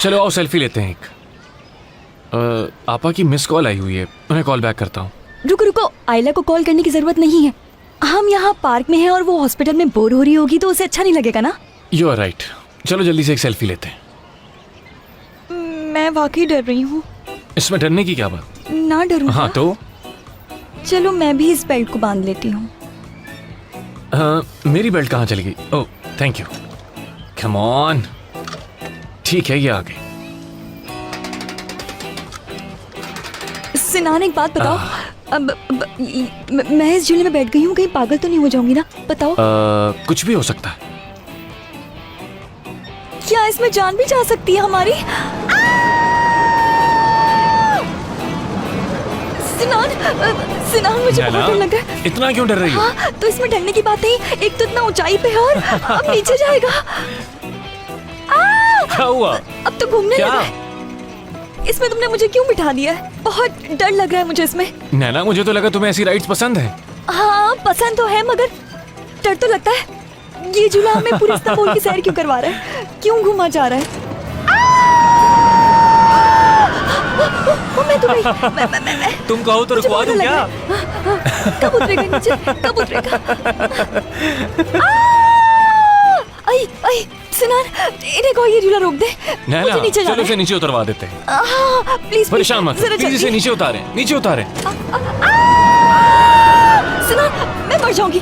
चलो आओ सेल्फी लेते हैं एक। आपा की मिस कॉल आई हुई है, उन्हें कॉल बैक करता हूँ। रुको रुको, आयला को कॉल करने की जरूरत नहीं है। हम यहाँ पार्क में हैं और वो हॉस्पिटल में बोर हो रही होगी तो उसे अच्छा नहीं लगेगा ना। यू आर राइट, चलो जल्दी से एक सेल्फी लेते हैं। मैं वाकई डर रही हूँ। इसमें डरने की क्या बात? ना डरूं? हाँ तो चलो मैं भी इस बेल्ट को बांध लेती हूँ। मेरी बेल्ट कहाँ चली गई? Oh thank you. Come on, ठीक है ये आ गई। सिनान एक बात बताओ, अब मैं इस झूले में बैठ गई हूँ, कहीं पागल तो नहीं हो जाऊंगी ना? बताओ। कुछ भी हो सकता है। क्या इसमें जान भी जा सकती है हमारी? सिनान, सिनान मुझे बहुत डर लग रहा है। इतना क्यों डर रही हो? हाँ, तो इसमें डरने की बात नहीं, एक तो इतना ऊंचाई पे है और अब नीचे जाएगा। क्या हुआ? अब तो घूमने लगा है। इसमें तुमने मुझे क्यों बिठा दिया है? बहुत डर लग रहा है मुझे इसमें। नैना मुझे तो लगा तुम्हें ऐसी राइड्स पसंद है। हाँ पसंद तो है, मगर डर तो लगता है। ये झूला हमें पूरी इस्तांबुल की सैर क्यों करवा रहा है? क्यों घुमा जा रहा है? मैं तो नहीं, मैं तुम कहो तो रुकवा दूं क्या? कब उतरेगा नीचे? कब उतरेगा? आई आई सिनान, इन्हें कहो ये झूला रोक दे। नैना मुझे नीचे जाना चलो है। इसे नीचे उतरवा देते हैं। प्लीज परेशान मत, जरा प्लीज इसे जल्दी। नीचे उतारें, नीचे उतारें। सिनान मैं मर जाऊंगी।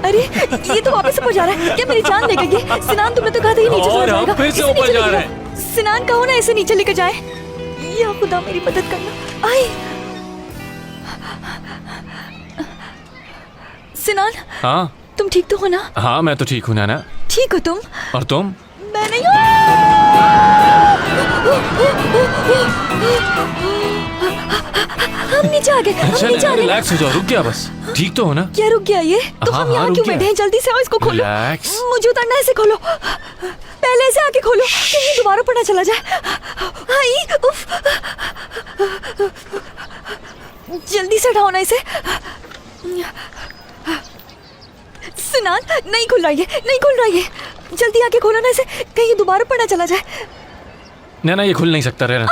अरे ये तो वापस ऊपर जा रहा है, क्या मेरी जान लेगा ये? सिनान तुमने तो कहा था ये नीचे और चला हम जाएगा। फिर से इसे ऊपर नीचे जा लेके रहे जाओ। सिनान कहो ना इसे नीचे लेकर जाए। या खुदा मेरी मदद करना। आई सिनान, हाँ तुम ठीक तो हो ना? हाँ मैं तो ठीक हूँ नैना। ठीक हो तुम? और तुम? मैं नहीं। हम नीचे आ गए, हम चल नीचे आ गए। रिलैक्स हो जाओ, रुक गया बस। ठीक तो हो ना? क्या रुक गया ये? तो हाँ, हम यहाँ रुक क्यों गया। बैठे हैं? जल्दी से आओ, इसको खोलो। रिलैक्स। मुझे उतरना है, इसे खोलो। पहले इसे आके खोलो, कहीं दोबारा पड़ा चला जाए। हाय, उफ। जल्दी से उठाओ ना इसे। सिनान नहीं खुल रहा ये, नहीं खुल रहा ये। जल्दी आके खोलो ना इसे, कहीं दोबारा पड़ा चला जाए। नैना ये खुल नहीं सकता, रहना।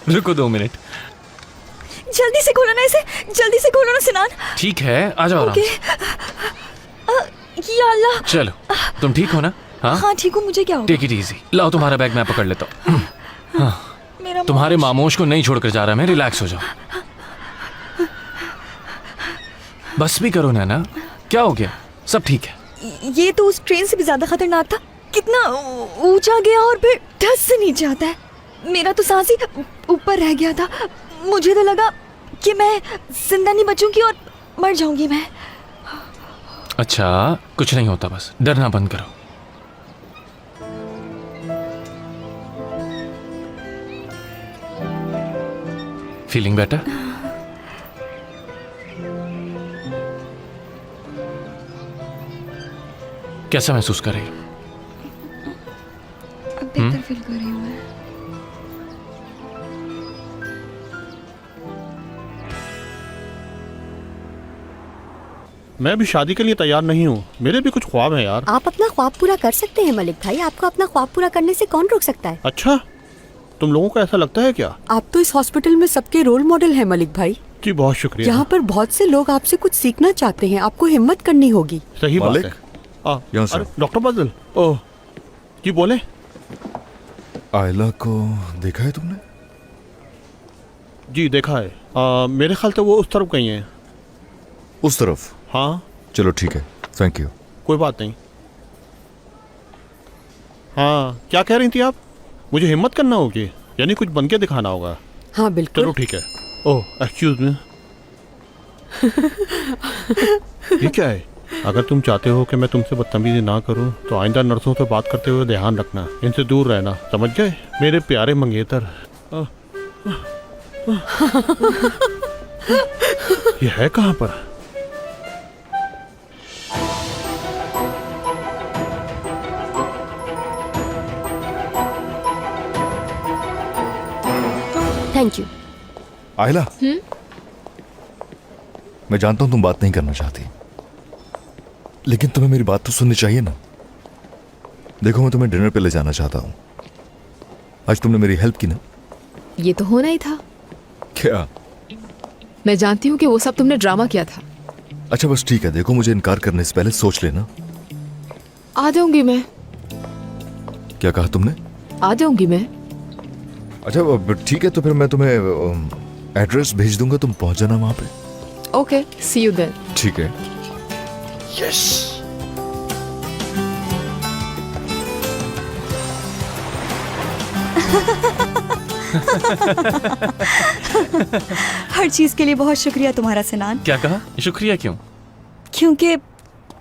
रुको 2 मिनट। जल्दी से खोलो ना इसे, जल्दी से खोलो ना सिनान। ठीक है आ जाओ आराम ओके। से। या अल्लाह। चलो तुम ठीक हो ना? हाँ हाँ ठीक हूँ, मुझे क्या होगा? Take it easy. लाओ तुम्हारा बैग मैं पकड़ लेता हूँ। मेरा तुम्हारे मामोश को नहीं छोड़कर जा रहा मैं, रिलैक्स हो जाओ। बस भी करो नैना, क्या हो गया? सब ठीक है। ये तो उस ट्रेन से भी ज्यादा खतरनाक था। कितना ऊंचा गया और फिर धस से नीचे आता है। मेरा तो सांस ही ऊपर रह गया था। मुझे तो लगा कि मैं जिंदा नहीं बचूंगी और मर जाऊंगी मैं। अच्छा कुछ नहीं होता, बस डरना बंद करो। Feeling better? कैसा महसूस कर रही हो? अब बेहतर फील कर रही हूँ मैं। मैं भी शादी के लिए तैयार नहीं हूँ, मेरे भी कुछ ख्वाब हैं यार। आप अपना ख्वाब पूरा कर सकते हैं मलिक भाई, आपको अपना ख्वाब पूरा करने से कौन रोक सकता है? अच्छा, तुम लोगों को ऐसा लगता है क्या? आप तो इस हॉस्पिटल में सबके रोल मॉडल हैं मलिक भाई। जी बहुत शुक्रिया। यहाँ पर बहुत से लोग आपसे कुछ सीखना चाहते हैं, आपको हिम्मत करनी होगी। सही बात मालिक, है। यहाँ से। अरे डॉक्टर बदल, ओह जी बोले। आयला को देखा है तुमने? जी देखा है। मेरे ख्याल से वो उस तरफ गई हैं। उस तरफ? हाँ चलो ठीक है, थैंक यू। कोई बात नहीं। हाँ क्या कह रही थी आप? मुझे हिम्मत करना होगी, यानी कुछ बन के दिखाना होगा। हाँ बिल्कुल। चलो ठीक है। Oh excuse me. ये क्या है? अगर तुम चाहते हो कि मैं तुमसे बदतमीजी ना करूं तो आइंदा नर्सों से बात करते हुए ध्यान रखना, इनसे दूर रहना, समझ गए मेरे प्यारे मंगेतर? ये है कहाँ पर? Thank you. आयला, मैं जानता हूं तुम बात नहीं करना चाहती, लेकिन तुम्हें मेरी बात तो सुननी चाहिए ना। देखो मैं तुम्हें डिनर पे ले जाना चाहता हूँ। आज तुमने मेरी हेल्प की ना। ये तो होना ही था। क्या? मैं जानती हूँ कि वो सब तुमने ड्रामा किया था। अच्छा बस ठीक है, देखो मुझे इनकार करने से पहले सोच लेना। आ जाऊंगी मैं। क्या कहा तुमने? आ जाऊंगी मैं। अच्छा अब ठीक है, तो फिर मैं तुम्हें एड्रेस भेज दूंगा, तुम पहुंच जाना वहां पे। Okay, see you then. ठीक है। हर चीज के लिए बहुत शुक्रिया तुम्हारा सिनान, क्या कहा? शुक्रिया क्यों? क्योंकि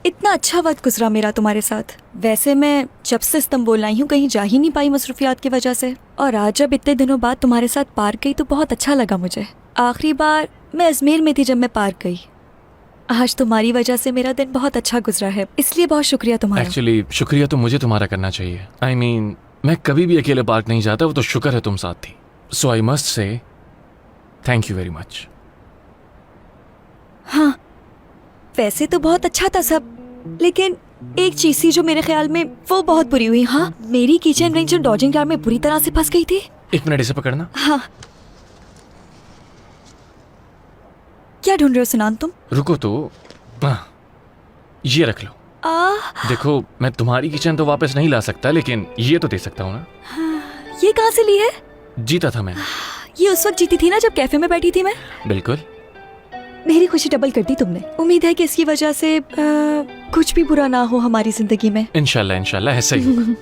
इतना अच्छा वक्त गुजरा मेरा तुम्हारे साथ। वैसे मैं जब से इस्तांबुल आई हूँ कहीं जा ही नहीं पाई मसरूफियात की वजह से, और आज जब इतने दिनों बाद तुम्हारे साथ पार्क गई तो बहुत अच्छा लगा मुझे। आखिरी बार मैं अजमेर में थी जब मैं पार्क गई। आज तुम्हारी वजह से मेरा दिन बहुत अच्छा गुजरा है, इसलिए बहुत शुक्रिया तुम्हारा। एक्चुअली शुक्रिया तो मुझे तुम्हारा करना चाहिए। आई मीन मैं कभी भी अकेले पार्क नहीं जाता, वो तो शुक्र है तुम साथ थी। So I must say thank you very much. हाँ वैसे तो बहुत अच्छा था सब, लेकिन एक चीज थी जो मेरे ख्याल में वो बहुत बुरी हुई। हाँ, मेरी किचन रिंग जो डॉजिंग यार्ड में बुरी तरह से फंस गई थी। एक मिनट, इसे पकड़ना। हाँ, क्या ढूंढ रहे हो सिनान तुम? रुको तो। ये रख लो। देखो मैं तुम्हारी किचन तो वापस नहीं ला सकता, लेकिन ये तो दे सकता हूँ ना। ये कहाँ से ली है? जीता था मैंने। ये उस वक्त जीती थी ना जब कैफे में बैठी थी मैं। बिल्कुल। मेरी खुशी डबल कर दी तुमने। उम्मीद है कि इसकी वजह से कुछ भी बुरा ना हो हमारी जिंदगी में। इंशाल्लाह इंशाल्लाह ऐसा ही होगा।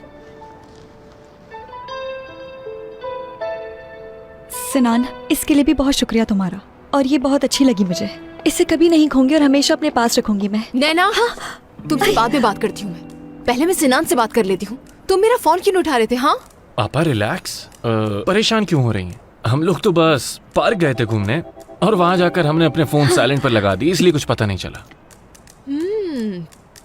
सिनान, इसके लिए भी बहुत शुक्रिया तुम्हारा, और ये बहुत अच्छी लगी मुझे। इसे कभी नहीं खोऊंगी और हमेशा अपने पास रखूंगी मैं। नैना, तुमसे बाद में बात करती हूँ मैं। पहले मैं सिनान से बात कर लेती हूँ। तुम मेरा फोन क्यों नहीं उठा रहे थे? हाँ पापा रिलैक्स। परेशान क्यों हो रही हैं? हम लोग तो बस पार्क गए थे घूमने, और वहां जाकर हमने अपने फोन साइलेंट पर लगा दी, इसलिए कुछ पता नहीं चला।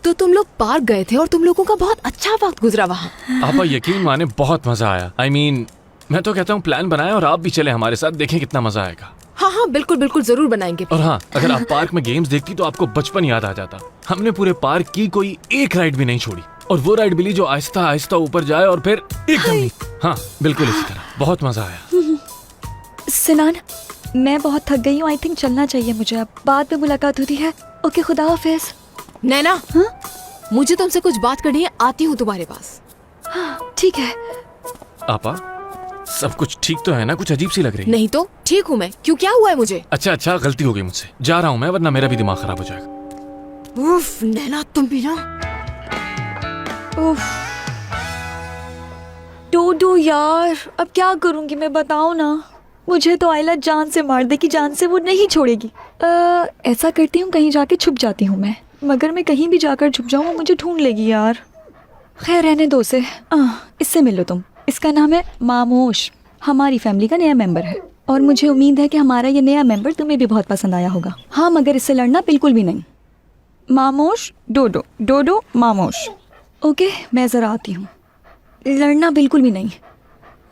तो तुम लोग पार्क गए थे और तुम लोगों का बहुत अच्छा वक्त गुजरा वहाँ। आपा यकीन माने बहुत मजा आया। आई मीन मैं तो कहता हूँ प्लान बनाएं और आप भी चले हमारे साथ, देखें कितना मजा आएगा। हाँ हाँ बिल्कुल बिल्कुल, जरूर बनाएंगे। और हाँ, अगर आप पार्क में गेम्स देखती तो आपको बचपन याद आ जाता। हमने पूरे पार्क की कोई एक राइड भी नहीं छोड़ी, और वो राइड मिली जो आहिस्ता आहिस्ता ऊपर जाए और फिर एकदम। हाँ बिल्कुल इसी तरह, बहुत मजा आया। सिनान, मैं बहुत थक गई हूँ, आई थिंक चलना चाहिए मुझे। अब बाद में मुलाकात होती है। ओके, खुदा हाफिज। नैना, मुझे तुमसे कुछ बात करनी है, आती हूँ तुम्हारे पास। ठीक है। आपा सब कुछ ठीक तो है ना? कुछ अजीब सी लग रही है। नहीं तो ठीक हूँ मैं। क्यों, क्या हुआ है मुझे? अच्छा गलती हो गई मुझसे, जा रहा हूँ मैं, वरना मेरा भी दिमाग खराब हो जाएगा। उफ, नैना तुम भी ना। उफ, डोडो यार, अब क्या करूंगी मैं, बताओ ना। मुझे तो आयला जान से मार दे कि जान से वो नहीं छोड़ेगी। ऐसा करती हूँ, कहीं जाके छुप जाती हूँ मैं, मगर मैं कहीं भी जाकर छुप जाऊँ वो मुझे ढूंढ लेगी यार। खैर रहने दो उसे। इससे मिलो तुम, इसका नाम है मामोश, हमारी फैमिली का नया मेंबर है, और मुझे उम्मीद है कि हमारा ये नया मेंबर तुम्हें भी बहुत पसंद आया होगा। हाँ, मगर इससे लड़ना बिल्कुल भी नहीं। मामोश डोडो, डोडो मामोश। ओके, मैं ज़रा आती हूँ। लड़ना बिल्कुल भी नहीं,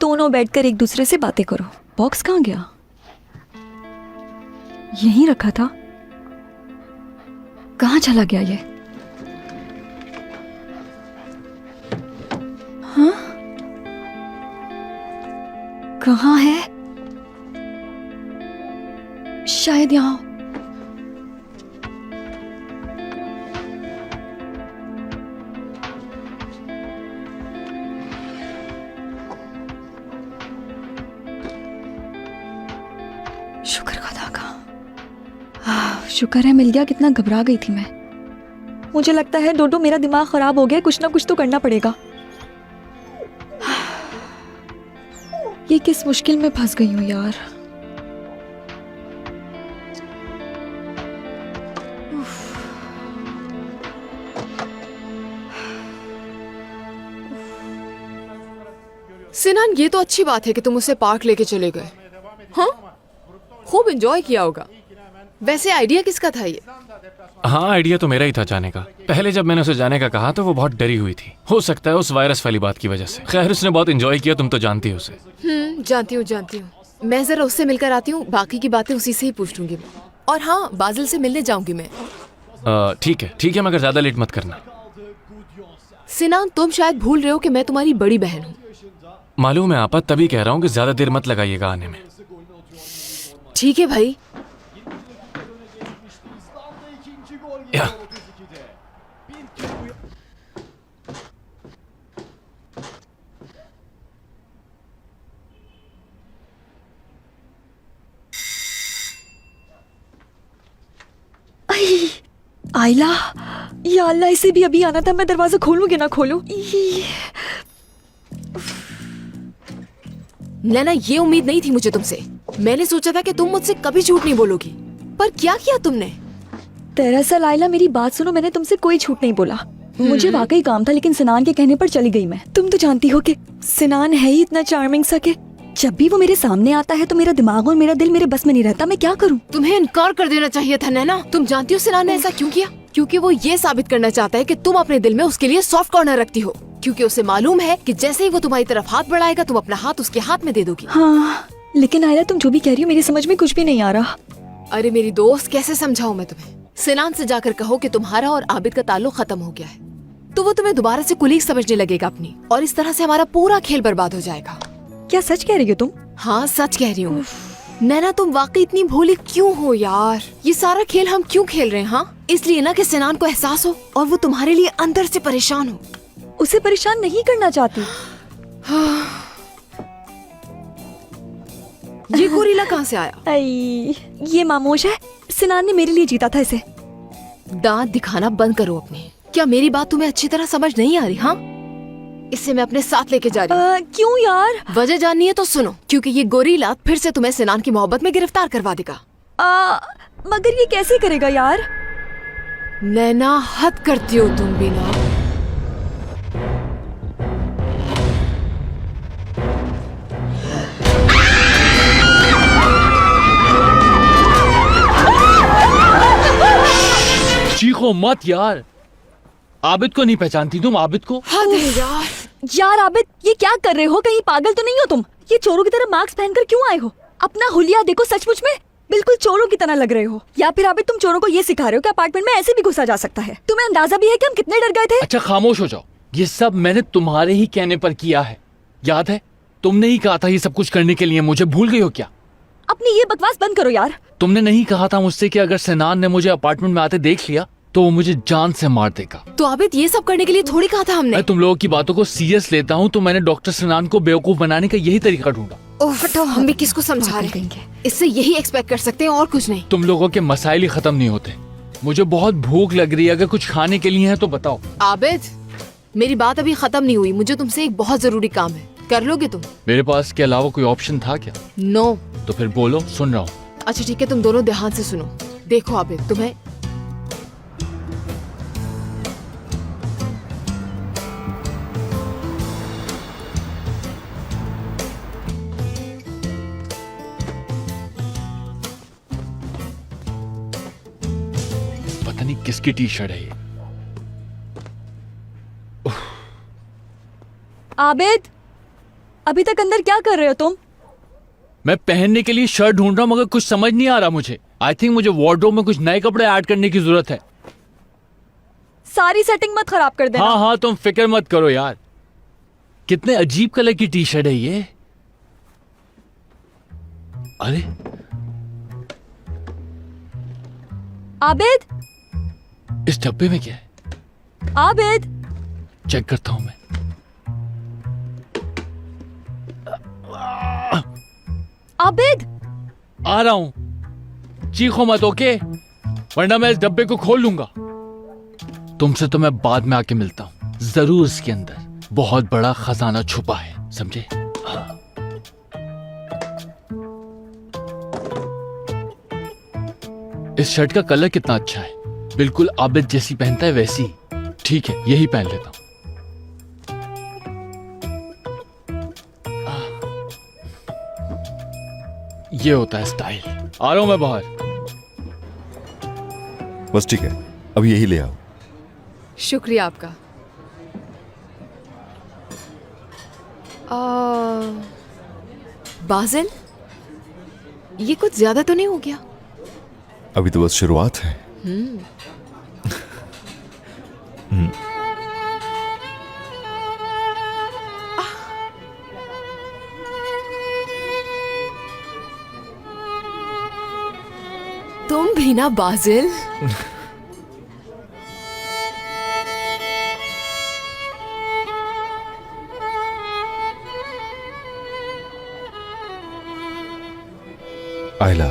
दोनों बैठकर एक दूसरे से बातें करो। बॉक्स कहाँ गया? यहीं रखा था, कहाँ चला गया ये? हाँ, कहाँ है? शायद यहाँ। शुक्र खुदा का। शुक्र है मिल गया, कितना घबरा गई थी मैं। मुझे लगता है डोडो मेरा दिमाग खराब हो गया, कुछ ना कुछ तो करना पड़ेगा। ये किस मुश्किल में फंस गई हूँ यार। सिनान, ये तो अच्छी बात है कि तुम उसे पार्क लेके चले गए। हाँ, खूब एंजॉय किया होगा। वैसे आइडिया किसका था ये? हाँ, आइडिया तो मेरा ही था जाने का। पहले जब मैंने उसे जाने का कहा तो वो बहुत डरी हुई थी, हो सकता है उस वायरस वाली बात की वजह से। खैर उसने बहुत एंजॉय किया, तुम तो जानती हो उसे। जानती हूँ। मैं जरा उससे मिलकर आती हूँ, बाकी की बातें उसी से ही पूछ लूंगी मैं। और हाँ, बाजिल से मिलने जाऊंगी मैं। ठीक है मगर ज्यादा लेट मत करना। सिनान, तुम शायद भूल रहे हो कि मैं तुम्हारी बड़ी बहन हूँ। मालूम है आपा, तभी कह रहा हूँ कि ज्यादा देर मत लगाइएगा आने में। ठीक है भाई। या। आयला, या अल्लाह, इसे भी अभी आना था। मैं दरवाजा खोलूं कि ना खोलूं? नैना, ये उम्मीद नहीं थी मुझे तुमसे। मैंने सोचा था कि तुम मुझसे कभी झूठ नहीं बोलोगी, पर क्या किया तुमने? दरअसल आयला, मेरी बात सुनो, मैंने तुमसे कोई झूठ नहीं बोला। मुझे वाकई काम था, लेकिन सिनान के कहने पर चली गई मैं। तुम तो जानती हो कि सिनान है ही इतना चार्मिंग सा कि जब भी वो मेरे सामने आता है तो मेरा दिमाग और मेरा दिल मेरे बस में नहीं रहता। मैं क्या करूं? तुम्हें इनकार कर देना चाहिए था नैना। तुम जानती हो सिनान ने ऐसा क्यों किया? क्योंकि वो ये साबित करना चाहता है कि तुम अपने दिल में उसके लिए सॉफ्ट कॉर्नर रखती हो। क्योंकि उसे मालूम है कि जैसे ही वो तुम्हारी तरफ हाथ बढ़ाएगा, तुम अपना हाथ उसके हाथ में दे दोगी। हाँ, लेकिन आयला, तुम जो भी कह रही हो मेरी समझ में कुछ भी नहीं आ रहा। अरे मेरी दोस्त, कैसे समझाऊं मैं तुम्हें? सिनान से जाकर कहो कि तुम्हारा और आबिद का ताल्लुक खत्म हो गया है, तो वो तुम्हें दोबारा से कुलीग समझने लगेगा अपनी, और इस तरह से हमारा पूरा खेल बर्बाद हो जाएगा। क्या सच कह रही हो तुम? हाँ, सच कह रही हूँ। नैना, तुम वाकई इतनी भोली क्यों हो यार? ये सारा खेल हम क्यों खेल रहे हैं? हाँ, इसलिए ना कि सिनान को एहसास हो और वो तुम्हारे लिए अंदर से परेशान हो। उसे परेशान नहीं करना चाहती। ये गोरीला कहाँ से आया? आई, ये मामोश है। सिनान ने मेरे लिए जीता था इसे। दांत दिखाना बंद करो अपने। क्या मेरी बात तुम्हें अच्छी तरह समझ नहीं आ रही? हाँ, इसे मैं अपने साथ लेके जा रही हूँ। क्यों यार? वजह जाननी है तो सुनो। क्योंकि ये गोरीला फिर से तुम्हें सिनान की मोहब्बत में गिरफ्तार करवा देगा। मगर ये कैसे करेगा यार? नैना, हद करती हो तुम भी ना। चीखो मत यार। आबिद को नहीं पहचानती तुम? आबिद को? हद है यार। यार आबिद, ये क्या कर रहे हो? कहीं पागल तो नहीं हो तुम? ये चोरों की तरह मास्क पहनकर क्यों आए हो? अपना हुलिया देखो, सचमुच में बिल्कुल चोरों की तरह लग रहे हो। या फिर आबिद, तुम चोरों को ये सिखा रहे हो कि अपार्टमेंट में ऐसे भी घुसा जा सकता है? तुम्हें अंदाजा भी है कि हम कितने डर गए थे? अच्छा खामोश हो जाओ। ये सब मैंने तुम्हारे ही कहने पर किया है, याद है? तुमने ही कहा था ये सब कुछ करने के लिए मुझे। भूल गई हो क्या? अपनी ये बकवास बंद करो यार। तुमने नहीं कहा था मुझसे कि अगर सिनान ने मुझे अपार्टमेंट में आते देख लिया तो वो मुझे जान से मार देगा? तो आबिद, ये सब करने के लिए थोड़ी कहा था हमने। मैं तुम लोगों की बातों को सीरियस लेता हूँ, तो मैंने डॉक्टर सिनान को बेवकूफ बनाने का यही तरीका ढूंढा। हटो, हम भी किसको समझा रहे हैं? इससे यही एक्सपेक्ट कर सकते हैं और कुछ नहीं। तुम लोगों के मसाइल ही खत्म नहीं होते। मुझे बहुत भूख लग रही है, अगर कुछ खाने के लिए है तो बताओ। आबिद, मेरी बात अभी खत्म नहीं हुई। मुझे तुमसे एक बहुत जरूरी काम है, कर लोगे तुम? मेरे पास के अलावा कोई ऑप्शन था क्या? नो। तो फिर बोलो, सुन रहा हूँ। अच्छा ठीक है, तुम दोनों ध्यान से सुनो। देखो आबिद, तुम्हें पता नहीं किसकी टी शर्ट है ये। आबिद, अभी तक अंदर क्या कर रहे हो तुम? मैं पहनने के लिए शर्ट ढूंढ रहा हूँ, मगर कुछ समझ नहीं आ रहा मुझे। आई थिंक मुझे वार्डरोब में कुछ नए कपड़े ऐड करने की जरूरत है। सारी सेटिंग मत खराब कर देना। हाँ हाँ, तुम फिक्र मत करो यार। कितने अजीब कलर की टी शर्ट है ये। अरे आबिद, इस डब्बे में क्या है? आबिद, चेक करता हूं मैं। आबिद, आ रहा हूं, चीखो मत, ओके? वरना मैं इस डब्बे को खोल लूंगा। तुमसे तो मैं बाद में आके मिलता हूं। जरूर इसके अंदर बहुत बड़ा खजाना छुपा है, समझे? हाँ। इस शर्ट का कलर कितना अच्छा है, बिल्कुल आबिद जैसी पहनता है वैसी। ठीक है, यही पहन लेता हूं। ये होता है स्टाइल। आ रहा हूं मैं बाहर। बस ठीक है, अब यही ले आओ। शुक्रिया आपका। बाजिल, ये कुछ ज्यादा तो नहीं हो गया? अभी तो बस शुरुआत है। तुम भी ना बाजिल। आयला,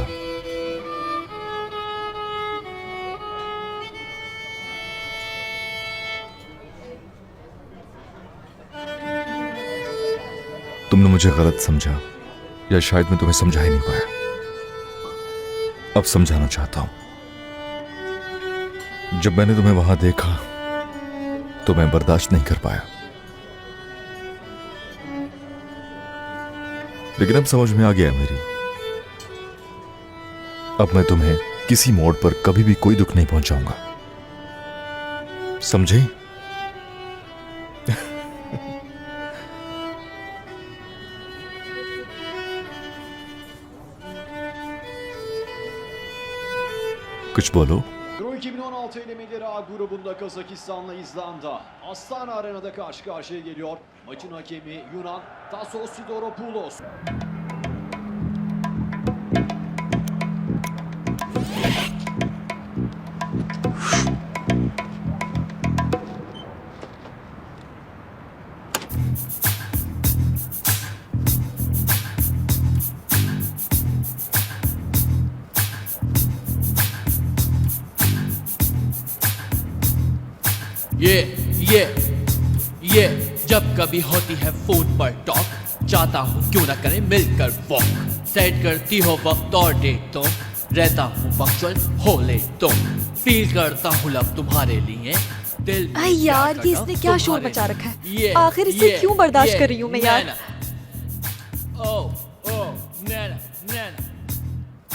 तुमने मुझे गलत समझा, या शायद मैं तुम्हें समझा ही नहीं पाया। अब समझाना चाहता हूं। जब मैंने तुम्हें वहां देखा तो मैं बर्दाश्त नहीं कर पाया, लेकिन अब समझ में आ गया मेरी। अब मैं तुम्हें किसी मोड़ पर कभी भी कोई दुख नहीं पहुंचाऊंगा, समझे? कुछ बोलो। Euro 2016 elemeleri A grubunda Kazakistan'la İzlanda Astana Arena'da karşı karşıya geliyor. Maçın hakemi Yunan Tassos Sidoropoulos. ये जब कभी होती है फोन पर टॉक, चाहता हूँ क्यों ना करें मिलकर वॉक। सेट करती हो वक्त और डेट तुम, रहता हूँ पंक्चुअल हो लेट तुम। फील करता हूँ लव तुम्हारे लिए, दिल में आई यार, प्यार ये करता इसने क्या शोर तुम्हारे मचा रखा है? लिए। आखिर इसे क्यों बर्दाश्त कर रही हूँ मैं यार? ओ नैना नैना,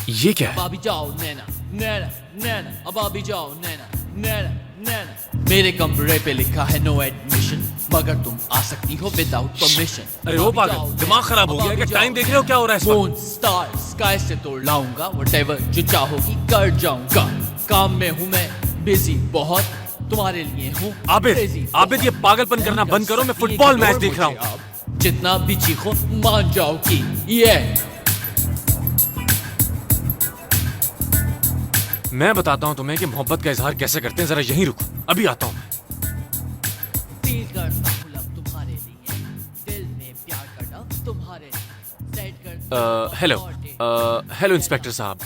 ये क्या है? अभी जाओ नैना नैना नैना, अब अभी जाओ नैना नैना नैना। मेरे कमरे पे लिखा है नो एडमिशन, मगर तुम आ सकती हो विदाउट परमिशन। अरे वो पागल, दिमाग खराब हो गया क्या? टाइम देख रहे हो क्या हो रहा है इस फोन स्टार स्काई से तोड़ लाऊंगा, व्हाटएवर जो चाहोगी कर जाऊंगा। काम में हूँ मैं बिजी बहुत, तुम्हारे लिए हूँ आबिद, आबिद ये पागलपन करना बंद करो, मैं फुटबॉल मैच देख रहा हूँ। जितना भी चीखो मान जाओगी। ये मैं बताता हूँ तुम्हें कि मोहब्बत का इजहार कैसे करते हैं, जरा यहीं रुको, अभी आता हूँ। फील करता हूँ लव तुम्हारे लिए, दिल में प्यार करना तुम्हारे लिए। सेट करता हेलो हेलो इंस्पेक्टर साहब,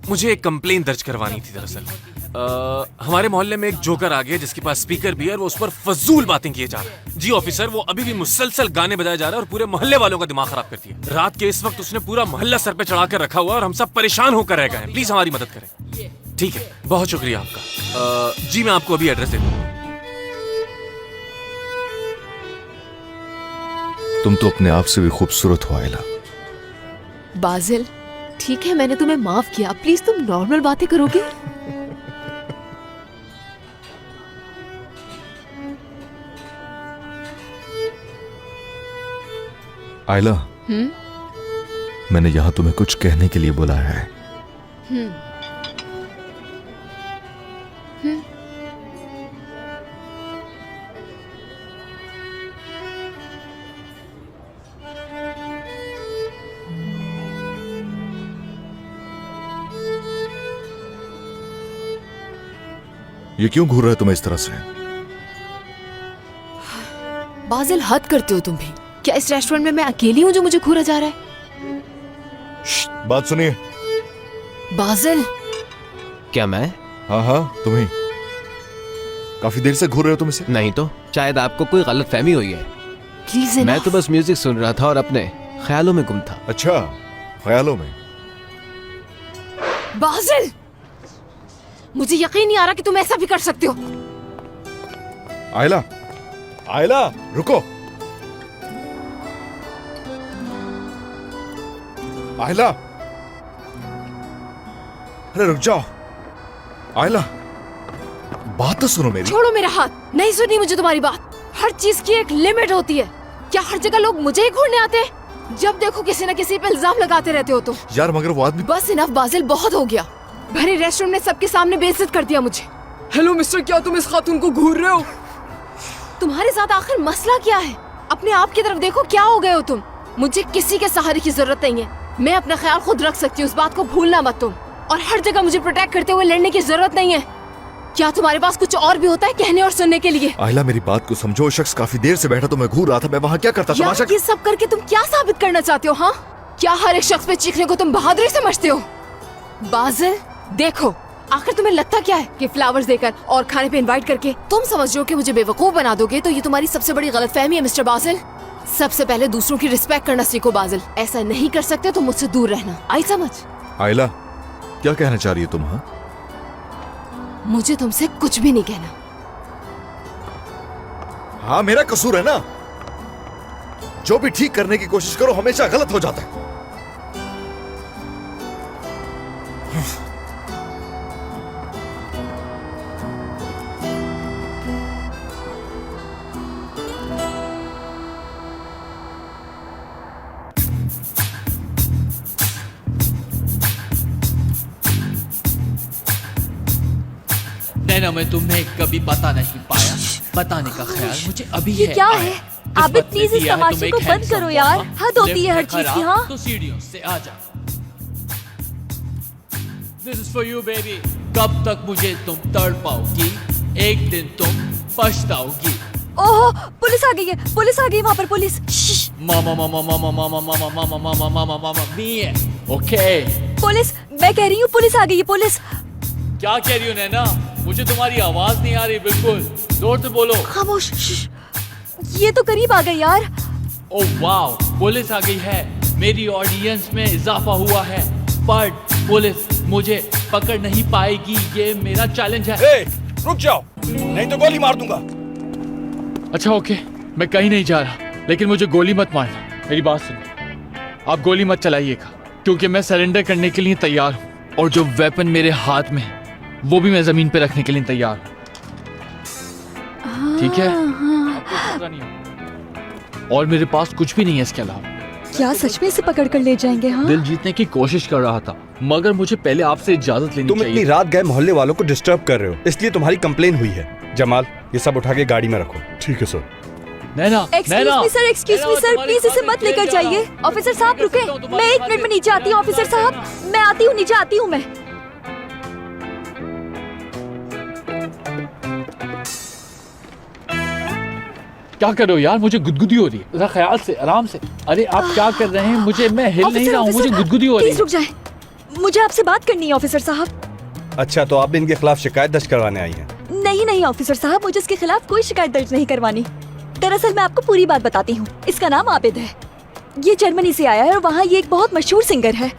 मुझे एक कंप्लेन दर्ज करवानी थी दरअसल। हमारे मोहल्ले में एक जोकर आ गया जिसके पास स्पीकर भी है और वो उस पर फजूल बातें किए जा रहे हैं। जी ऑफिसर, वो अभी भी मुसलसल गाने बजाए जा रहा है और पूरे मोहल्ले वालों का दिमाग खराब करती है। रात के इस वक्त उसने पूरा मोहल्ला सर पे चढ़ा कर रखा हुआ और हम सब परेशान होकर रह गए हैं। प्लीज हमारी मदद करें। ठीक है, बहुत शुक्रिया आपका। जी मैं आपको अभी एड्रेस दे दूंगा। तुम तो अपने आप से भी खूबसूरत हो आयला। बाजिल, ठीक है मैंने तुम्हें माफ किया, प्लीज तुम नॉर्मल बातें करोगे? आयला, मैंने यहाँ तुम्हें कुछ कहने के लिए बुलाया है। ये क्यों घूर रहा है तुम्हें इस तरह से? बाजिल, हद करते हो तुम भी। क्या इस रेस्टोरेंट में मैं अकेली हूँ जो मुझे घूरा जा रहा है? बात सुनिए। बाजिल, क्या मैं? हाँ हाँ, तुम ही। काफी देर से घूर रहे हो तुम इसे? नहीं तो शायद आपको कोई गलत फहमी हुई है। प्लीज मैं तो बस म्यूजिक सुन रहा था और अपने ख्यालों में गुम था। अच्छा, ख्यालों में। बाजिल, मुझे यकीन नहीं आ रहा कि तुम ऐसा भी कर सकते हो। आयला, आयला रुको। आयला, अरे रुक जाओ। आयला, बात तो सुनो मेरी। छोड़ो मेरा हाथ। नहीं सुनी मुझे तुम्हारी बात। हर चीज की एक लिमिट होती है। क्या हर जगह लोग मुझे ही घूरने आते हैं? जब देखो किसी न किसी पे इल्जाम लगाते रहते हो तुम। यार मगर वो आदमी। बस इनफ बाजिल, बहुत हो गया। भरे रेस्टोरेंट में सबके सामने बेइज्जत कर दिया मुझे। हेलो मिस्टर, क्या तुम इस खातून को घूर रहे हो? तुम्हारे साथ आखिर मसला क्या है? अपने आप की तरफ देखो, क्या हो गए हो तुम? मुझे किसी के सहारे की जरूरत नहीं है। मैं अपना ख्याल खुद रख सकती हूँ, इस बात को भूलना मत तुम। और हर जगह मुझे प्रोटेक्ट करते हुए लड़ने की जरूरत नहीं है। क्या तुम्हारे पास कुछ और भी होता है कहने और सुनने के लिए? आयला मेरी बात को समझो, शख्स काफी देर से बैठा तो मैं घूर रहा था, मैं वहाँ क्या करता यार, तमाशा। ये सब करके तुम क्या साबित करना चाहते हो? हाँ, क्या हर एक शख्स पे चीखने को तुम बहादुरी समझते हो? बाजिल देखो, आखिर तुम्हें लगता क्या है कि फ्लावर्स देकर और खाने पे इनवाइट करके तुम समझ रहे हो कि मुझे बेवकूफ बना दोगे? तो ये तुम्हारी सबसे बड़ी गलतफहमी है मिस्टर बाजिल। सबसे पहले दूसरों की रिस्पेक्ट करना सीखो बाजिल। ऐसा नहीं कर सकते तो मुझसे दूर रहना, आई समझ? आयला क्या कहना चाह रही है तुम? हाँ, मुझे तुमसे कुछ भी नहीं कहना। हाँ मेरा कसूर है ना, जो भी ठीक करने की कोशिश करो हमेशा गलत हो जाता है। नैना मैं तुम्हें कभी बता नहीं पाया, बताने का ख्याल मुझे अभी ये है क्या आया। है? किस्मत आबिद, ने प्लीज इस दिया है तमाशे तुम्हें को एक बंद handsome करो यार। मौका। हद होती है हर लिफ्ट चीज की, खराब हाँ? तो सीढ़ियों से आ जा। This is for you baby। कब तक मुझे तुम तड़पाओगी, एक दिन तुम पछताओगी। ओहो, पुलिस आ गई है, पुलिस आ गई वहाँ पर, पुलिस। श्श, मामा मामा मामा मामा मामा मामा मामा मामा मामा मी है, ओके? पुलिस, मैं कह रही हूँ पुलिस आ गई है, पुलिस। क्या कह रही हो नैना? मुझे तुम्हारी आवाज नहीं आ रही बिल्कुल, जोर से बोलो। खामोश, श्श, ये तो करीब आ गई यार। ओह वाओ, पुलिस आ गई है, मेरी ऑडियंस में इजाफा हुआ है, पर पुलिस मुझे पकड़ नहीं पाएगी, ये मेरा चैलेंज है। रुक जाओ, नहीं तो गोली मार दूंगा। अच्छा ओके, मैं कहीं नहीं जा रहा, लेकिन मुझे गोली मत मारना। मेरी बात सुनो, आप गोली मत चलाइएगा, क्योंकि मैं सरेंडर करने के लिए तैयार हूँ, और जो वेपन मेरे हाथ में है वो भी मैं जमीन पे रखने के लिए तैयार हूँ। ठीक है? आपको खतरा नहीं होगा। और मेरे पास कुछ भी नहीं है इसके अलावा। क्या सच में इसे पकड़ कर ले जाएंगे? हाँ, दिल जीतने की कोशिश कर रहा था, मगर मुझे पहले आपसे इजाजत लेनी तुम चाहिए। इतनी रात गए मोहल्ले वालों को डिस्टर्ब कर रहे हो, इसलिए तुम्हारी कंप्लेन हुई है। जमाल, ये सब उठा के गाड़ी में रखो। ठीक है sir. Naina, excuse me sir, excuse me sir, please इसे मत लेकर जाइए। ऑफिसर साहब रुके, मैं 1 मिनट में नीचे आती हूँ। ऑफिसर साहब, मैं आती हूँ, नीचे आती हूँ मैं। क्या कर रहे हो यार? मुझे गुदगुदी हो रही है। जरा ख्याल से, आराम से। अरे आप क्या कर रहे हैं? मैं हिल नहीं रहा हूँ, मुझे गुदगुदी हो रही है। प्लीज रुक जाए, मुझे आपसे बात करनी है ऑफिसर साहब। अच्छा, तो आप भी इनके खिलाफ शिकायत दर्ज करवाने आई हैं? नहीं नहीं ऑफिसर साहब, मुझे इसके खिलाफ कोई शिकायत दर्ज नहीं करवानी। दरअसल मैं आपको पूरी बात बताती हूँ। इसका नाम आबिद है, ये जर्मनी से आया है और वहाँ ये एक बहुत मशहूर सिंगर है।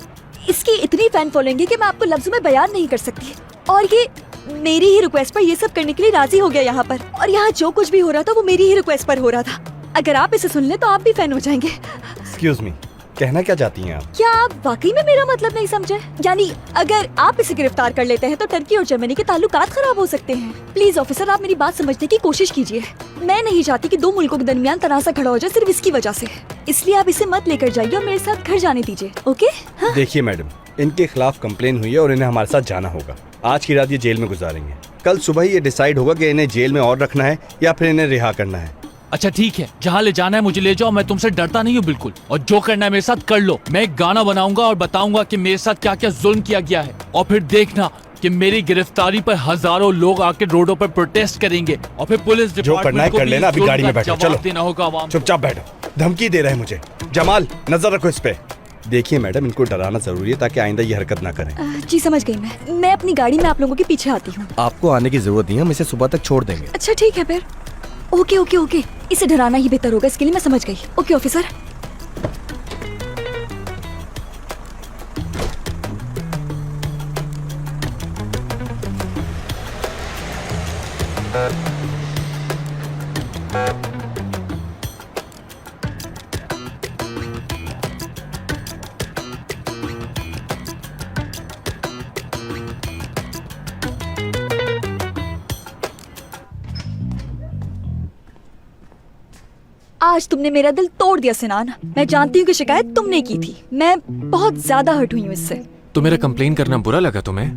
इसकी इतनी फैन फॉलोइंग है कि मैं आपको लफ्जों में बयान नहीं कर सकती। और ये मेरी ही रिक्वेस्ट पर ये सब करने के लिए राजी हो गया यहाँ पर, और यहाँ जो कुछ भी हो रहा था वो मेरी ही रिक्वेस्ट पर हो रहा था। अगर आप इसे सुन ले तो आप भी फैन हो जाएंगे। एक्सक्यूज मी, कहना क्या चाहती हैं आप? क्या आप वाकई में मेरा मतलब नहीं समझे? यानी अगर आप इसे गिरफ्तार कर लेते हैं तो टर्की और जर्मनी के ताल्लुकात खराब हो सकते हैं। प्लीज ऑफिसर, आप मेरी बात समझने की कोशिश कीजिए। मैं नहीं चाहती कि 2 मुल्कों के दरमियान तनाज़ा खड़ा हो जाए सिर्फ इसकी वजह से। इसलिए आप इसे मत लेकर जाइए और मेरे साथ घर जाने दीजिए, ओके? हाँ? देखिए मैडम, इनके खिलाफ कंप्लेन हुई है और इन्हें हमारे साथ जाना होगा। आज की रात ये जेल में गुजारेंगे, कल सुबह ही ये डिसाइड होगा कि इन्हें जेल में और रखना है या फिर इन्हें रिहा करना है। अच्छा ठीक है, जहाँ ले जाना है मुझे ले जाओ, मैं तुमसे डरता नहीं हूँ बिल्कुल। और जो करना है मेरे साथ कर लो। मैं एक गाना बनाऊंगा और बताऊंगा कि मेरे साथ क्या क्या जुल्म किया गया है, और फिर देखना कि मेरी गिरफ्तारी पर हजारों लोग आके रोडों पर प्रोटेस्ट करेंगे, और फिर पुलिस जो करना है कर लेना, अभी गाड़ी में बैठो, चलो। देना होगा आवाम को। चुपचाप बैठो, धमकी दे रहे हैं मुझे। जमाल, नजर रखो इस पे। देखिए मैडम, इनको डराना जरूरी है ताकि आइंदा ये हरकत ना करें। जी समझ गई मैं अपनी गाड़ी में आप लोगों के पीछे आती हूँ। आपको आने की जरूरत नहीं है, हम इसे सुबह तक छोड़ देंगे। अच्छा ठीक है फिर, ओके ओके ओके, इसे डराना ही बेहतर होगा, इसके लिए मैं समझ गई। Okay officer. आज तुमने मेरा दिल तोड़ दिया सिनान। मैं जानती हूँ कि शिकायत तुमने की थी, मैं बहुत ज्यादा हर्ट हुई हूँ इससे। तो मेरा कंप्लेन करना बुरा लगा तुम्हें?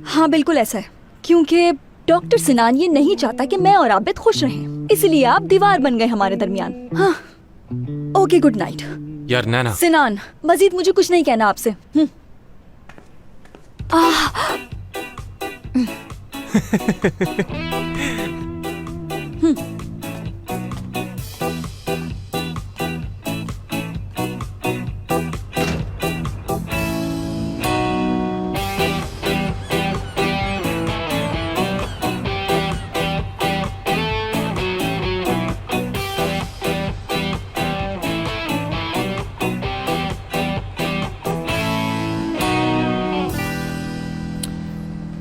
हाँ बिल्कुल ऐसा है, क्योंकि डॉक्टर सिनान ये नहीं चाहता कि मैं और आबिद खुश रहें, इसलिए आप दीवार बन गए हमारे दरमियान। हाँ ओके, गुड नाइट। यार नैना, सिनान, मजीद मुझे कुछ नहीं कहना आपसे।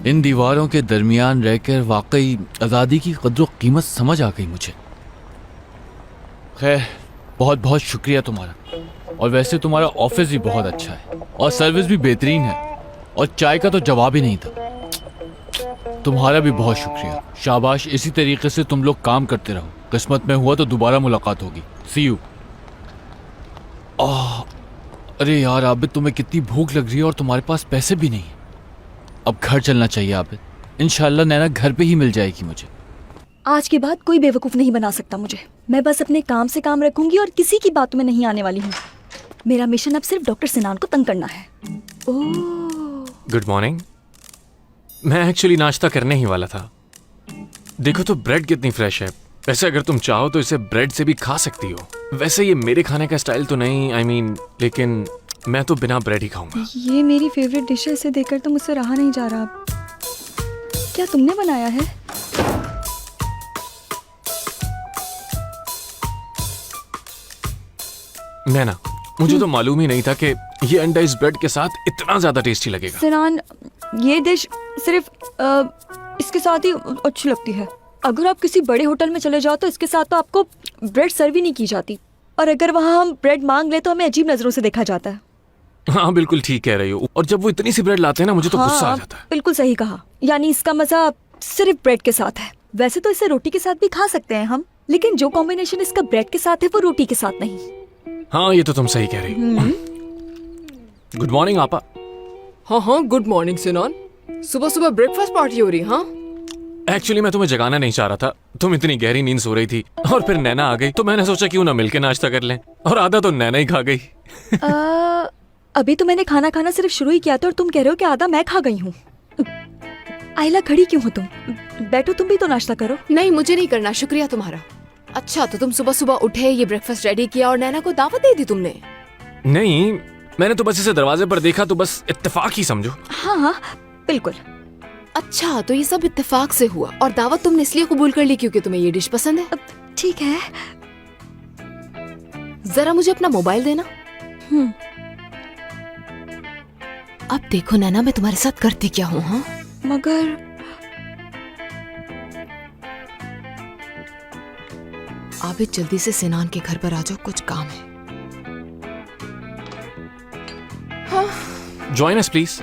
इन दीवारों के दरमियान रहकर वाकई आज़ादी की कद्र कीमत समझ आ गई मुझे। खैर, बहुत बहुत शुक्रिया तुम्हारा। और वैसे तुम्हारा ऑफिस भी बहुत अच्छा है और सर्विस भी बेहतरीन है और चाय का तो जवाब ही नहीं था। तुम्हारा भी बहुत शुक्रिया। शाबाश, इसी तरीके से तुम लोग काम करते रहो। किस्मत में हुआ तो दोबारा मुलाकात होगी। सी यू। अरे यार आबिद, तुम्हें कितनी भूख लग रही है और तुम्हारे पास पैसे भी नहीं। अब घर चलना चाहिए आबिद। इंशाल्लाह नैना घर पे ही मिल जाएगी मुझे। आज के बाद कोई बेवकूफ नहीं बना सकता मुझे। मैं बस अपने काम से काम रखूंगी और किसी की बातों में नहीं आने वाली हूँ। मेरा मिशन अब सिर्फ डॉक्टर सिनान को तंग करना है। Good morning. मैं एक्चुअली नाश्ता करने ही वाला था। देखो तो ब्रेड कितनी फ्रेश है। वैसे अगर तुम चाहो तो इसे ब्रेड से भी खा सकती हो। वैसे ये मेरे खाने का स्टाइल तो नहीं, लेकिन मैं तो बिना ब्रेड ही खाऊंगा। ये मेरी फेवरेट डिश है, इसे देखकर तो मुझसे रहा नहीं जा रहा। क्या तुमने बनाया है? नैना, मुझे तो मालूम ही नहीं था कि ये अंडा इस ब्रेड के साथ इतना ज्यादा टेस्टी लगेगा। सिनान, ये डिश सिर्फ इसके साथ ही अच्छी लगती है। अगर आप किसी बड़े होटल में चले जाओ तो इसके साथ तो आपको ब्रेड सर्व ही नहीं की जाती, और अगर वहाँ हम ब्रेड मांग ले तो हमें अजीब नजरों से देखा जाता है। हाँ बिल्कुल ठीक कह रही हो। और जब वो इतनी सी ब्रेड लाते हैं ना, मुझे तो गुस्सा आ जाता है। बिल्कुल सही कहा। यानी इसका मजा सिर्फ ब्रेड के साथ है। वैसे तो इसे रोटी के साथ भी खा सकते हैं हम, लेकिन जो कॉम्बिनेशन इसका ब्रेड के साथ है वो रोटी के साथ नहीं। हाँ ये तो तुम सही कह रही हो। गुड मॉर्निंग आपा। हाँ, गुड मॉर्निंग सिनान। सुबह सुबह ब्रेकफास्ट पार्टी हो रही। हाँ, एक्चुअली मैं तुम्हें जगाना नहीं चाह रहा था। तुम इतनी गहरी नींद सो रही थी और फिर नैना आ गई, तो मैंने सोचा क्यों ना मिलके नाश्ता कर लें, और आधा तो नैना ही खा गई। अभी तो मैंने खाना खाना सिर्फ शुरू ही किया था और तुम कह रहे हो कि आधा मैं खा गई हूँ। आइला, खड़ी क्यों हो तुम? बैठो, तुम भी तो नाश्ता करो। नहीं मुझे नहीं करना, शुक्रिया तुम्हारा। अच्छा, तो तुम सुबह सुबह उठे, ये ब्रेकफास्ट रेडी किया और नैना को दावत दे दी तुमने? नहीं, मैंने तो बस इसे दरवाजे पर देखा तो बस इत्तेफाक ही समझो। हाँ बिल्कुल। अच्छा, तो ये सब इत्तेफाक से हुआ और दावत तुमने इसलिए कबूल कर ली क्योंकि तुम्हें ये डिश पसंद है। ठीक है। जरा मुझे अपना मोबाइल देना। अब देखो नैना, मैं तुम्हारे साथ करती क्या हूँ। हाँ, मगर आबिद जल्दी से सिनान के घर पर आ जाओ, कुछ काम है। Join us please.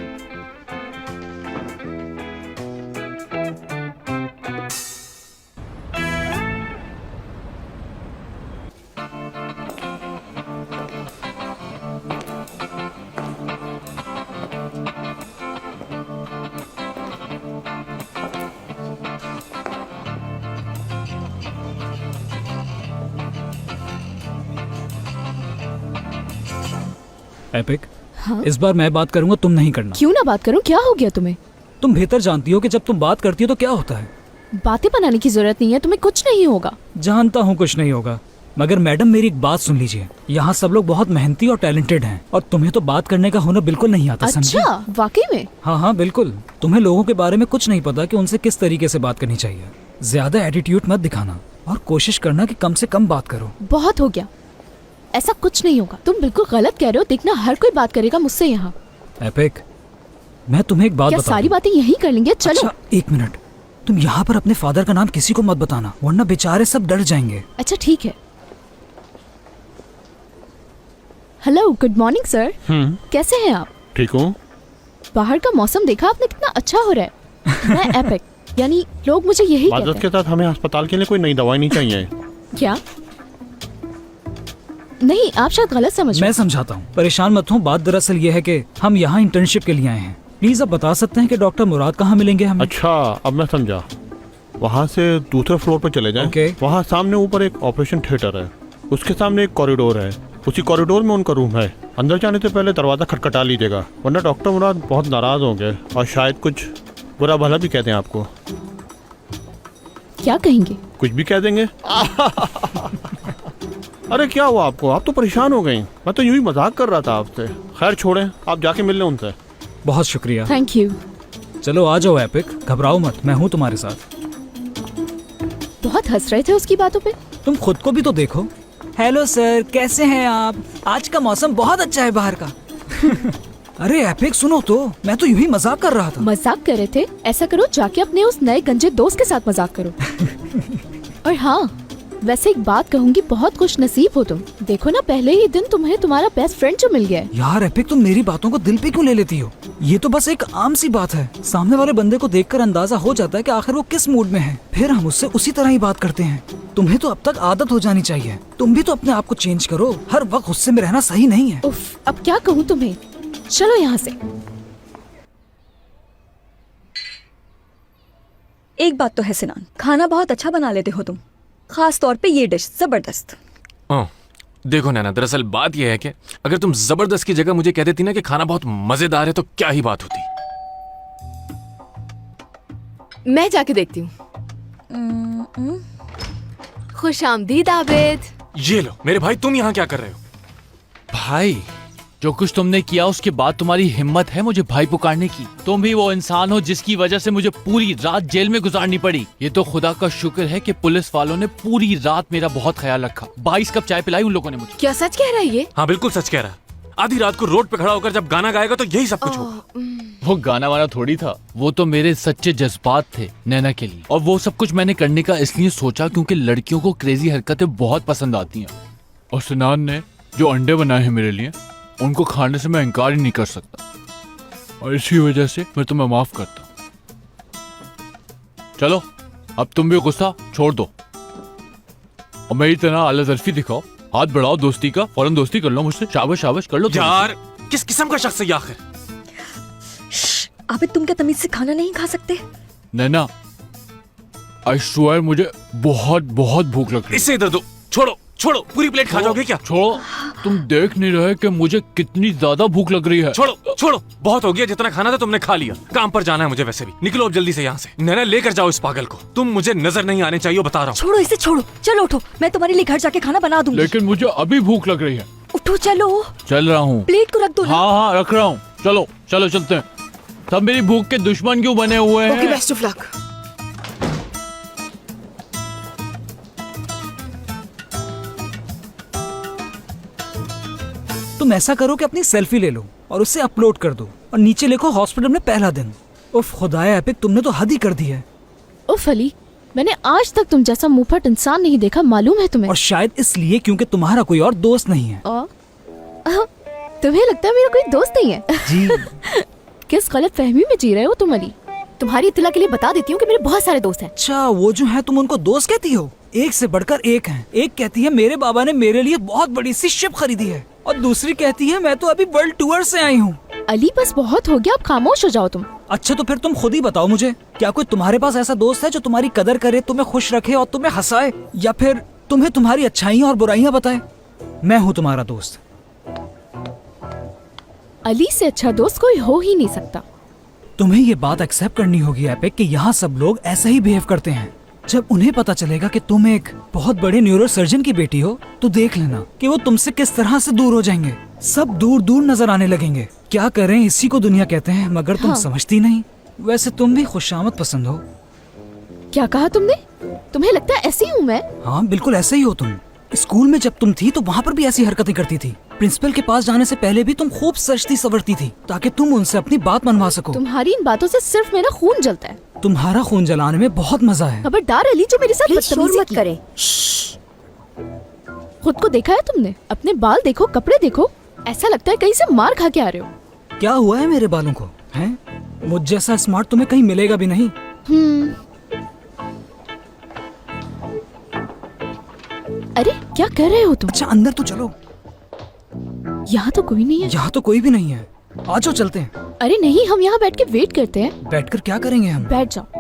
एपिक, इस बार मैं बात करूंगा, तुम नहीं करना। क्यों ना बात करूं? क्या हो गया तुम्हें? तुम बेहतर जानती हो कि जब तुम बात करती हो तो क्या होता है। बातें बनाने की जरूरत नहीं है, तुम्हें कुछ नहीं होगा। जानता हूँ कुछ नहीं होगा, मगर मैडम मेरी एक बात सुन लीजिए। यहाँ सब लोग बहुत मेहनती और टैलेंटेड हैं और तुम्हें तो बात करने का हुनर बिल्कुल नहीं आता। अच्छा, वाकई में? हाँ बिल्कुल। तुम्हें लोगों के बारे में कुछ नहीं पता कि उनसे किस तरीके से बात करनी चाहिए। ज्यादा एटीट्यूड मत दिखाना और कोशिश करना कि कम से कम बात करो। बहुत हो गया, ऐसा कुछ नहीं होगा। तुम बिल्कुल गलत कह रहे हो। देखना, हर कोई बात करेगा मुझसे यहाँ। एपिक, मैं तुम्हें एक बात क्या बता सारी बातें यहीं कर लेंगे? चलो। अच्छा, एक मिनट, तुम यहाँ पर अपने फादर का नाम किसी को मत बताना, वरना बेचारे सब डर जाएंगे। अच्छा ठीक है। Hello, good morning sir. कैसे हैं आप? ठीक हूँ। बाहर का मौसम देखा आपने, कितना अच्छा हो रहा है। मैं एपिक, यानी लोग मुझे यही कहते माजरत के साथ हमें अस्पताल के लिए कोई नई दवाई नहीं चाहिए। क्या? नहीं, आप शायद गलत समझ। मैं समझाता हूँ, परेशान मत हो। बात दरअसल ये है कि हम यहाँ इंटर्नशिप के लिए आए हैं। प्लीज आप बता सकते हैं कि डॉक्टर मुराद कहाँ मिलेंगे हमें? अच्छा, अब मैं समझा। वहाँ से दूसरे फ्लोर पर चले जाएं। ओके। वहाँ सामने ऊपर एक ऑपरेशन थिएटर है, उसके सामने एक कॉरिडोर है, उसी कॉरिडोर में उनका रूम है। अंदर जाने से पहले दरवाज़ा खटखटा लीजिएगा, वरना डॉक्टर मुराद बहुत नाराज़ होंगे और शायद कुछ बुरा भला भी कह दें आपको। क्या कहेंगे? कुछ भी कह देंगे। अरे क्या हुआ आपको? आप तो परेशान हो गई। मैं तो यूं ही मजाक कर रहा था आपसे। खैर छोड़ें, आप जाके मिल लें उनसे। बहुत शुक्रिया। Thank you. चलो आ जाओ एपिक, घबराओ मत, मैं हूँ तुम्हारे साथ। बहुत हंस रहे थे उसकी बातों पे। तुम खुद को भी तो देखो। हेलो सर, कैसे हैं आप? आज का मौसम बहुत अच्छा है बाहर का। अरे एपिक सुनो तो, मैं तो यूं ही मजाक कर रहा था। मजाक कर रहे थे? ऐसा करो जाके अपने उस नए गंजे दोस्त के साथ मजाक करो। और हाँ, वैसे एक बात कहूंगी, बहुत खुश नसीब हो तुम। देखो ना, पहले ही दिन तुम्हें तुम्हारा बेस्ट फ्रेंड जो मिल गया है। यार एपिक, तुम मेरी बातों को दिल पे क्यों ले लेती हो? ये तो बस एक आम सी बात है। सामने वाले बंदे को देखकर अंदाजा हो जाता है कि आखिर वो किस मूड में है, फिर हम उससे उसी तरह ही बात करते हैं। तुम्हें तो अब तक आदत हो जानी चाहिए। तुम भी तो अपने आप को चेंज करो, हर वक्त गुस्से में रहना सही नहीं है। उफ, अब क्या कहूँ तुम्हें, चलो यहाँ से। एक बात तो है सिनान, खाना बहुत अच्छा बना लेते हो तुम, खास तौर पे ये डिश जबरदस्त। देखो नैना, दरअसल बात यह है कि अगर तुम जबरदस्त की जगह मुझे कह देती ना कि खाना बहुत मजेदार है तो क्या ही बात होती। मैं जाके देखती हूँ। खुशामदीद आबिद। ये लो मेरे भाई, तुम यहाँ क्या कर रहे हो? भाई, जो कुछ तुमने किया उसके बाद तुम्हारी हिम्मत है मुझे भाई पुकारने की? तुम भी वो इंसान हो जिसकी वजह से मुझे पूरी रात जेल में गुजारनी पड़ी। ये तो खुदा का शुक्र है कि पुलिस वालों ने पूरी रात मेरा बहुत ख्याल रखा। 22 कप चाय पिलाई उन लोगों ने मुझे। क्या सच कह रहा है ये? हाँ बिल्कुल सच कह रहा है। आधी रात को रोड पे खड़ा होकर जब गाना गाएगा तो यही सब कुछ होगा। वो गाना वाना थोड़ी था, वो तो मेरे सच्चे जज्बात थे नैना के लिए। और वो सब कुछ मैंने करने का इसलिए सोचा क्योंकि लड़कियों को क्रेजी हरकतें बहुत पसंद आती हैं। और सिनान ने जो अंडे बनाए हैं मेरे लिए, उनको खाने से मैं इनकार ही नहीं कर सकता। और इसी वजह से मैं तुम्हें माफ करता हूँ। चलो अब तुम भी गुस्सा छोड़ दो और मेरी तरह आला-ज़र्फ़ी दिखाओ। हाथ बढ़ाओ दोस्ती का, फौरन दोस्ती कर लो मुझसे। शाबाश शाबाश कर लो यार, किस किस्म का शख्स है ये आखिर? आबिद, तुम क्या तमीज से खाना नहीं खा सकते? नैना, आई स्वेयर मुझे बहुत बहुत भूख लग रही है। इसे इधर दो। छोड़ो छोड़ो, पूरी प्लेट खा जाओगे क्या? छोड़ो, तुम देख नहीं रहे कि मुझे कितनी ज्यादा भूख लग रही है। छोड़ो छोड़ो, बहुत हो गया, जितना खाना था तुमने खा लिया। काम पर जाना है मुझे वैसे भी। निकलो अब जल्दी से यहाँ से। नैना लेकर जाओ इस पागल को। तुम मुझे नजर नहीं आने चाहिए, बता रहा हूँ। छोड़ो इसे, छोड़ो। चलो उठो, मैं तुम्हारे लिए घर जाके खाना बना दूंगी। लेकिन मुझे अभी भूख लग रही है। उठो, चलो। चल रहा हूँ। प्लेट को रख दो ना। हाँ हाँ रख रहा हूँ। चलो चलो चलते हैं। सब मेरी भूख के दुश्मन क्यों बने हुए हैं? Okay, best of luck. तुम ऐसा करो कि अपनी सेल्फी ले लो और उसे अपलोड कर दो और नीचे लिखो हॉस्पिटल में पहला दिन। उफ खुदाया एपिक, तुमने तो हद ही कर दी है। उफ अली, मैंने आज तक तुम जैसा मुंहफट इंसान नहीं देखा, मालूम है तुम्हें? और शायद इसलिए क्योंकि तुम्हारा कोई और दोस्त नहीं है। तुम्हें लगता है मेरा कोई दोस्त नहीं है? जी। किस गलत फहमी में जी रहे हो तुम अली? तुम्हारी इत्तला के लिए बता देती हूँ कि मेरे बहुत सारे दोस्त हैं। अच्छा, वो जो है तुम उनको दोस्त कहती हो? एक से बढ़कर एक हैं। एक कहती है मेरे बाबा ने मेरे लिए बहुत बड़ी सी शिप खरीदी है और दूसरी कहती है मैं तो अभी वर्ल्ड टूर से आई हूँ। अली बस बहुत हो गया, अब खामोश हो जाओ तुम। अच्छा तो फिर तुम खुद ही बताओ मुझे, क्या कोई तुम्हारे पास ऐसा दोस्त है जो तुम्हारी कदर करे, तुम्हें खुश रखे और तुम्हें हंसाए, या फिर तुम्हें तुम्हारी अच्छाइयाँ और बुराइयाँ बताए? मैं हूँ तुम्हारा दोस्त। अली से अच्छा दोस्त कोई हो ही नहीं सकता। तुम्हें ये बात एक्सेप्ट करनी होगी एपिक कि यहाँ सब लोग ऐसा ही बिहेव करते हैं। जब उन्हें पता चलेगा कि तुम एक बहुत बड़े न्यूरो सर्जन की बेटी हो तो देख लेना कि वो तुमसे किस तरह से दूर हो जाएंगे। सब दूर दूर नजर आने लगेंगे। क्या करें, इसी को दुनिया कहते हैं, मगर तुम समझती नहीं। वैसे तुम भी खुशामद पसंद हो। क्या कहा तुमने? तुम्हें लगता है ऐसी हूँ मैं? हाँ बिल्कुल ऐसे ही हो तुम। स्कूल में जब तुम थी तो वहाँ पर भी ऐसी हरकतें करती थी। प्रिंसिपल के पास जाने से पहले भी तुम खूब सजती सवरती थी ताकि तुम उनसे अपनी बात मनवा सको। तुम्हारी इन बातों से सिर्फ मेरा खून जलता है। तुम्हारा खून जलाने में बहुत मजा है। खबरदार अली, जो मेरे साथ प्लीज शोर बदतमीजी मत की। करें। खुद को देखा है तुमने? अपने बाल देखो, कपड़े देखो, ऐसा लगता है कहीं से मार खा के आ रहे हो। क्या हुआ है मेरे बालों को? हैं? मुझ जैसा स्मार्ट तुम्हें कहीं मिलेगा भी नहीं। अरे क्या कर रहे हो तुम? अच्छा अंदर तो चलो। यहाँ तो कोई नहीं है। यहाँ तो कोई भी नहीं है। आ जाओ चलते हैं। अरे नहीं, हम यहाँ बैठ के वेट करते हैं। बैठकर क्या करेंगे हम? बैठ जाओ।